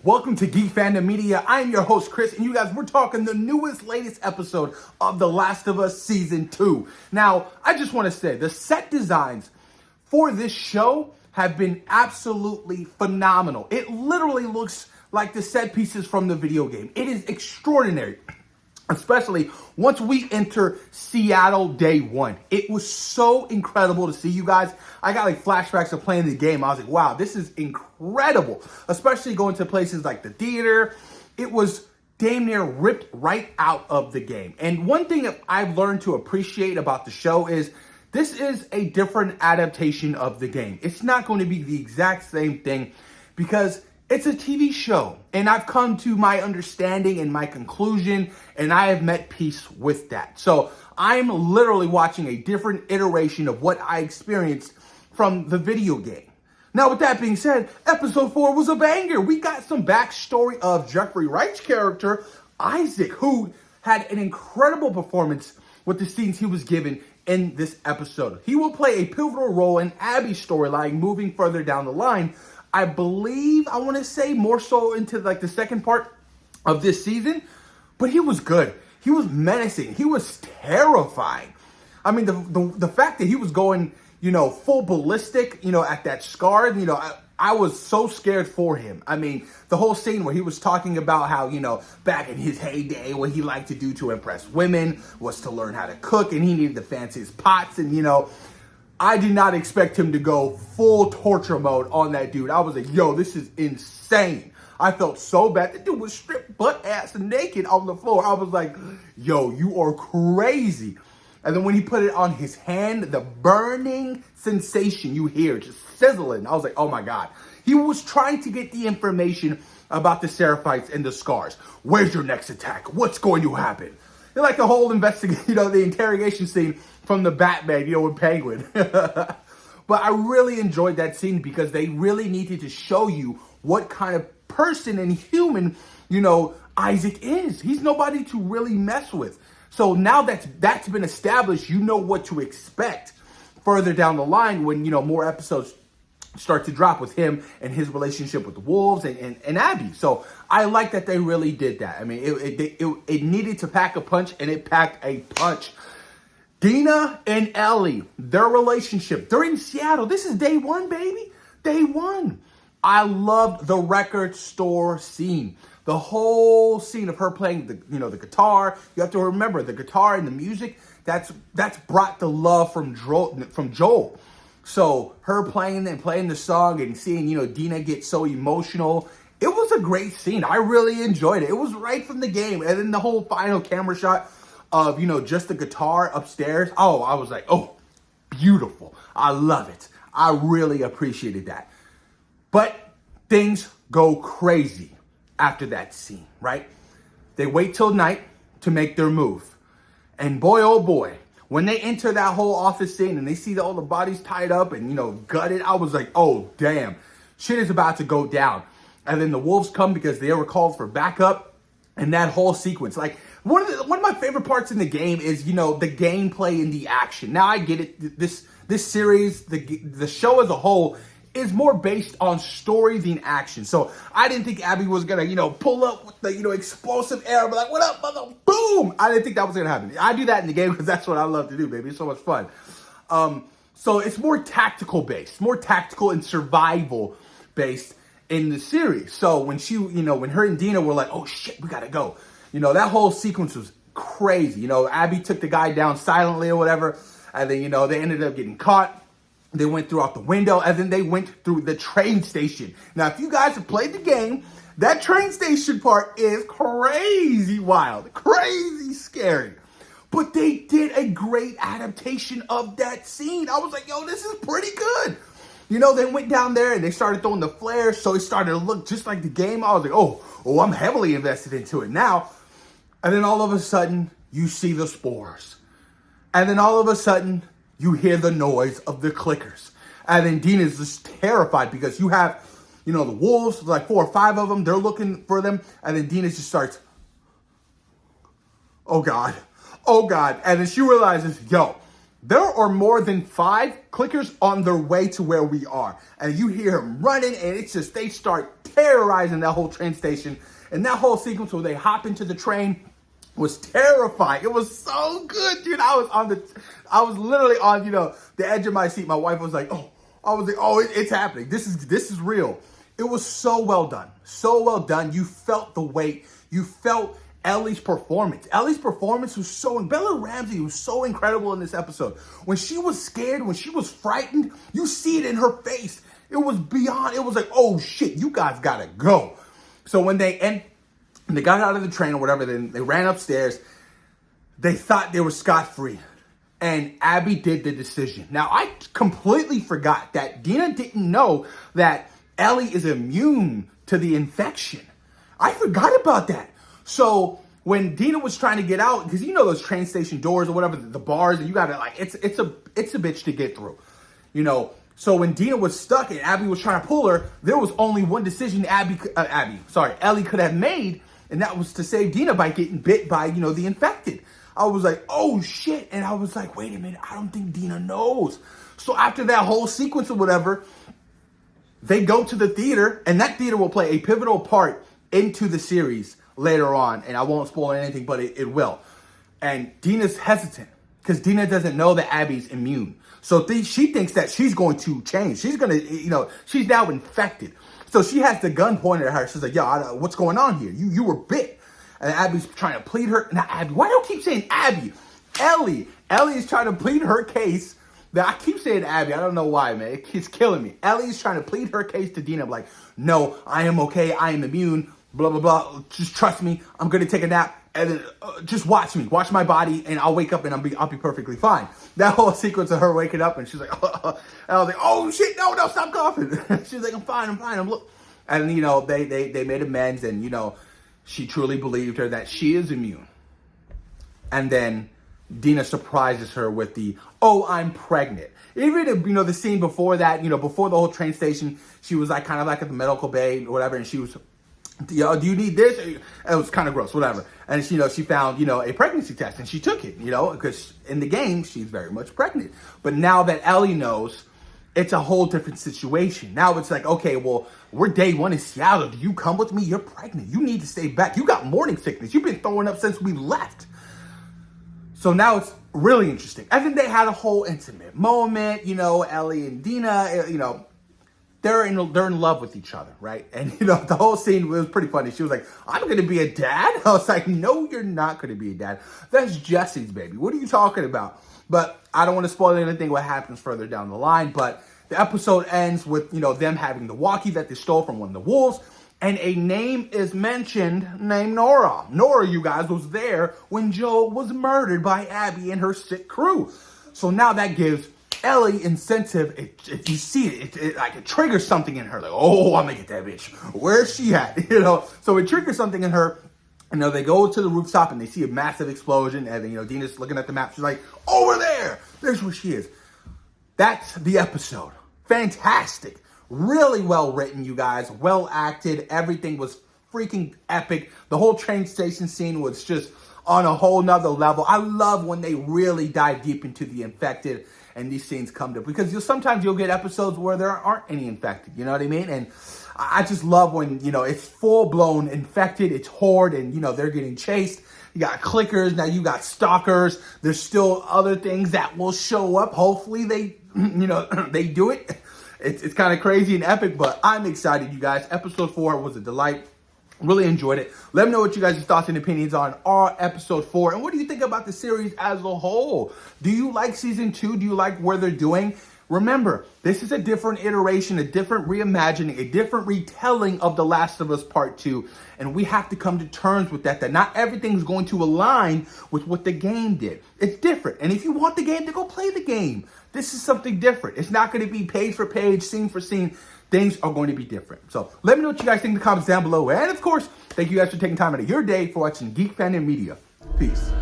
Welcome to Geek Fandom Media. I am your host, Chris, and you guys, we're talking the latest episode of The Last of Us Season 2. Now, I just want to say, the set designs for this show have been absolutely phenomenal. It literally looks like the set pieces from the video game. It is extraordinary. Especially once we enter Seattle day one. It was so incredible to see, you guys. I got like flashbacks of playing the game. I was like, wow, this is incredible. Especially going to places like the theater. It was damn near ripped right out of the game. And one thing that I've learned to appreciate about the show is this is a different adaptation of the game. It's not going to be the exact same thing because it's a TV show, and I've come to my understanding and my conclusion, and I have met peace with that. So I'm literally watching a different iteration of what I experienced from the video game. Now, with that being said, episode 4 was a banger. We got some backstory of Jeffrey Wright's character, Issac, who had an incredible performance with the scenes he was given in this episode. He will play a pivotal role in Abby's storyline moving further down the line. I believe, I want to say more so into like the second part of this season, but he was good. He was menacing. He was terrifying. I mean, the fact that he was going, full ballistic, at that scar, I was so scared for him. I mean, the whole scene where he was talking about how, back in his heyday, what he liked to do to impress women was to learn how to cook, and he needed the fanciest pots, and, I did not expect him to go full torture mode on that dude. I was like, yo, this is insane. I felt so bad. The dude was stripped butt ass naked on the floor. I was like, yo, you are crazy. And then when he put it on his hand, the burning sensation you hear, just sizzling. I was like, oh my God. He was trying to get the information about the Seraphites and the scars. Where's your next attack? What's going to happen? They're like the whole investigation, the interrogation scene from the Batman, with Penguin. But I really enjoyed that scene because they really needed to show you what kind of person and human, Issac is. He's nobody to really mess with. So now that's been established, you know what to expect further down the line when, more episodes start to drop with him and his relationship with the wolves and Abby. So I like that they really did that. I mean, it needed to pack a punch, and it packed a punch. Dina and Ellie, their relationship. They're in Seattle. This is day one, baby. Day one. I loved the record store scene. The whole scene of her playing the guitar. You have to remember the guitar and the music. That's brought the love from Joel. So her playing the song and seeing, Dina get so emotional. It was a great scene. I really enjoyed it. It was right from the game. And then the whole final camera shot of, just the guitar upstairs. Oh, I was like, oh, beautiful. I love it. I really appreciated that. But things go crazy after that scene, right? They wait till night to make their move. And boy, oh boy, when they enter that whole office scene and they see all the bodies tied up and, gutted, I was like, oh, damn, shit is about to go down. And then the wolves come because they were called for backup, and that whole sequence. Like, one of my favorite parts in the game is, the gameplay and the action. Now, I get it. This series, the show as a whole, is more based on story than action. So I didn't think Abby was going to, pull up with the, explosive arrow, be like, what up, mother? Boom! I didn't think that was going to happen. I do that in the game because that's what I love to do, baby. It's so much fun. So it's more tactical based, more tactical and survival based in the series. So when when her and Dina were like, oh shit, we got to go. That whole sequence was crazy. Abby took the guy down silently or whatever. And then, they ended up getting caught. They went through out the window, and then they went through the train station. Now, if you guys have played the game, that train station part is crazy wild, crazy scary. But they did a great adaptation of that scene. I was like, yo, this is pretty good. They went down there and they started throwing the flares, so it started to look just like the game. I was like, oh, I'm heavily invested into it now. And then all of a sudden, you see the spores. And then all of a sudden, you hear the noise of the clickers. And then Dina's just terrified because you have, the wolves, like 4 or 5 of them. They're looking for them. And then Dina just starts, oh God. And then she realizes, yo, there are more than 5 clickers on their way to where we are. And you hear them running, and it's just, they start terrorizing that whole train station. And that whole sequence where they hop into the train was terrifying. It was so good, dude. I was literally on, the edge of my seat. My wife was like, it's happening. This is real. It was so well done. So well done. You felt the weight. You felt Ellie's performance. Ellie's performance was Bella Ramsey was so incredible in this episode. When she was scared, when she was frightened, you see it in her face. It was like, oh shit, you guys gotta go. So when they got out of the train or whatever, then they ran upstairs. They thought they were scot-free. And Abby did the decision. Now, I completely forgot that Dina didn't know that Ellie is immune to the infection. I forgot about that. So when Dina was trying to get out, because those train station doors or whatever, the bars, and you gotta it's a bitch to get through, So when Dina was stuck and Abby was trying to pull her, there was only one decision Ellie could have made, and that was to save Dina by getting bit by the infected. I was like, oh shit, and I was like, wait a minute, I don't think Dina knows. So after that whole sequence or whatever, they go to the theater, and that theater will play a pivotal part into the series later on, and I won't spoil anything, but it will. And Dina's hesitant because Dina doesn't know that Abby's immune. So she thinks that she's going to change. She's going to, she's now infected. So she has the gun pointed at her. She's like, yo, what's going on here? You were bit. And Abby's trying to plead her. Not Abby. Why do I keep saying Abby? Ellie. Ellie is trying to plead her case. I keep saying Abby. I don't know why, man. It's killing me. Ellie is trying to plead her case to Dina. I'm like, no, I am okay. I am immune. Blah, blah, blah. Just trust me. I'm going to take a nap. And then just watch me. Watch my body. And I'll wake up and I'll be perfectly fine. That whole sequence of her waking up. And she's like, and I was like, oh, shit. No, stop coughing. She's like, I'm fine. And, they made amends. And, she truly believed her that she is immune. And then Dina surprises her with the, I'm pregnant. Even if, the scene before that, before the whole train station, she was like kind of like at the medical bay or whatever. And she was, do you need this? It was kind of gross, whatever. And she found, a pregnancy test and she took it, because in the game, she's very much pregnant. But now that Ellie knows, it's a whole different situation. Now it's like, okay, well, we're day 1 in Seattle. Do you come with me? You're pregnant. You need to stay back. You got morning sickness. You've been throwing up since we left. So now it's really interesting. I think they had a whole intimate moment, Ellie and Dina, they're in love with each other, right? And, the whole scene was pretty funny. She was like, I'm going to be a dad? I was like, no, you're not going to be a dad. That's Jesse's baby. What are you talking about? But I don't want to spoil anything what happens further down the line. But the episode ends with, them having the walkie that they stole from one of the wolves. And a name is mentioned named Nora. Nora, you guys, was there when Joe was murdered by Abby and her sick crew. So now that gives Ellie incentive. You see it triggers something in her. Like, I'm going to get that bitch. Where's she at? So it triggers something in her. They go to the rooftop and they see a massive explosion. And then, Dina's looking at the map. She's like, over there. There's where she is. That's the episode. Fantastic. Really well written, you guys. Well acted. Everything was freaking epic. The whole train station scene was just on a whole nother level. I love when they really dive deep into the infected and these scenes come to, because sometimes you'll get episodes where there aren't any infected. You know what I mean? And I just love when, it's full-blown infected, it's horde, and, they're getting chased. You got clickers, now you got stalkers. There's still other things that will show up. Hopefully they, they do it. It's kind of crazy and epic, but I'm excited, you guys. Episode 4 was a delight. Really enjoyed it. Let me know what you guys' thoughts and opinions on our episode 4. And what do you think about the series as a whole? Do you like season 2? Do you like where they're doing? Remember, this is a different iteration, a different reimagining, a different retelling of The Last of Us Part 2. And we have to come to terms with that not everything's going to align with what the game did. It's different. And if you want the game, to go play the game. This is something different. It's not going to be page for page, scene for scene. Things are going to be different. So let me know what you guys think in the comments down below. And of course, thank you guys for taking time out of your day for watching Geek Fandom Media. Peace.